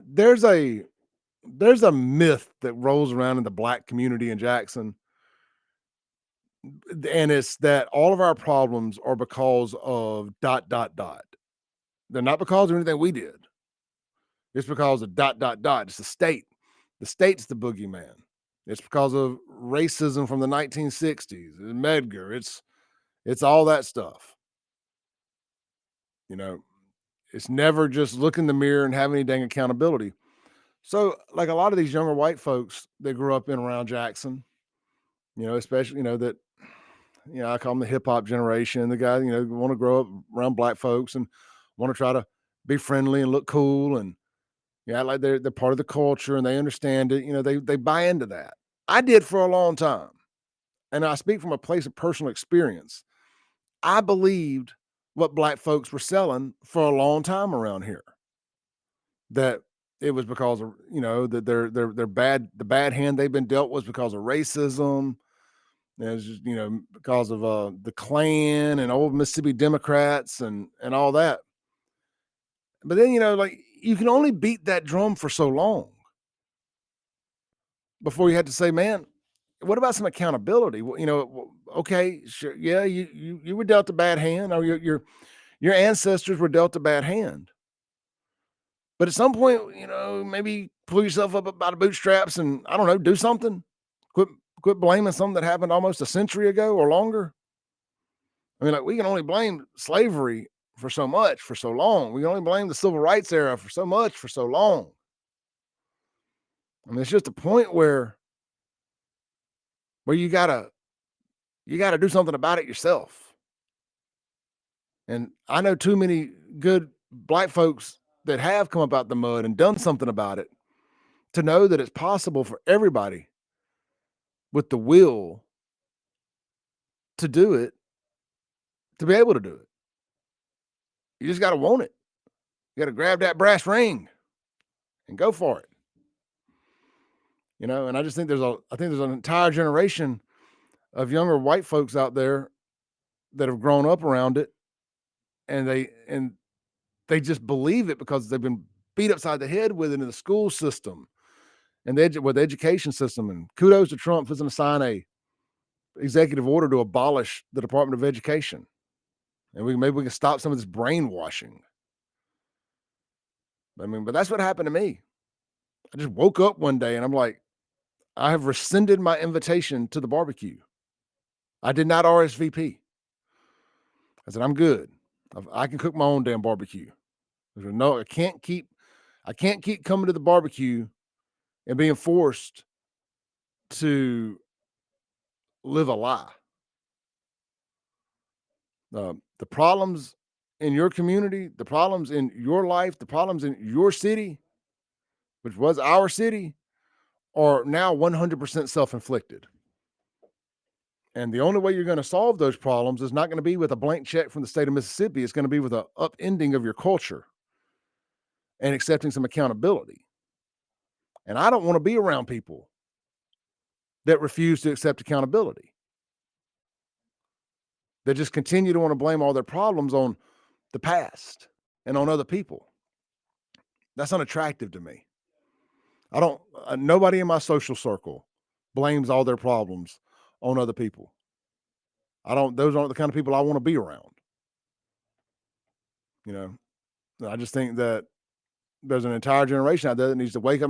there's a myth that rolls around in the black community in Jackson, and it's that all of our problems are because of dot dot dot. They're not because of anything we did. It's because of dot dot dot. It's the state. The state's the boogeyman. It's because of racism from the 1960s, Medgar. It's all that stuff. You know, it's never just look in the mirror and have any dang accountability. So, like a lot of these younger white folks that grew up in around Jackson, especially, that, I call them the hip hop generation, the guys, want to grow up around black folks and want to try to be friendly and look cool and like they're part of the culture and they understand it. They buy into that. I did for a long time. And I speak from a place of personal experience. I believed what black folks were selling for a long time around here. That it was because of, that their bad the bad hand they've been dealt was because of racism. And it's just, because of the Klan and old Mississippi Democrats and all that. But then, like you can only beat that drum for so long before you had to say, man, what about some accountability? Well, okay, sure, yeah, you were dealt a bad hand, or your ancestors were dealt a bad hand. But at some point, maybe pull yourself up by the bootstraps and I don't know, do something. Quit quit blaming something that happened almost a century ago or longer. I mean, like we can only blame slavery for so much for so long. We can only blame the civil rights era for so much for so long. I mean, it's just a point where you gotta do something about it yourself. And I know too many good black folks that have come up out the mud and done something about it to know that it's possible for everybody with the will to do it, to be able to do it. You just got to want it. You got to grab that brass ring and go for it. And I just think there's an entire generation of younger white folks out there that have grown up around it and they just believe it because they've been beat upside the head with it in the school system and with the education system. And kudos to Trump for going to sign a executive order to abolish the Department of Education. And maybe we can stop some of this brainwashing. I mean, but that's what happened to me. I just woke up one day and I'm like, I have rescinded my invitation to the barbecue. I did not RSVP. I said, I'm good. I can cook my own damn barbecue. I said, no, I can't keep coming to the barbecue and being forced to live a lie. The problems in your community, the problems in your life, the problems in your city, which was our city, are now 100% self-inflicted. And the only way you're going to solve those problems is not going to be with a blank check from the state of Mississippi. It's going to be with an upending of your culture and accepting some accountability. And I don't want to be around people that refuse to accept accountability, that just continue to want to blame all their problems on the past and on other people. That's unattractive to me. I don't, nobody in my social circle blames all their problems on other people. Those aren't the kind of people I want to be around. You know, I just think that there's an entire generation out there that needs to wake up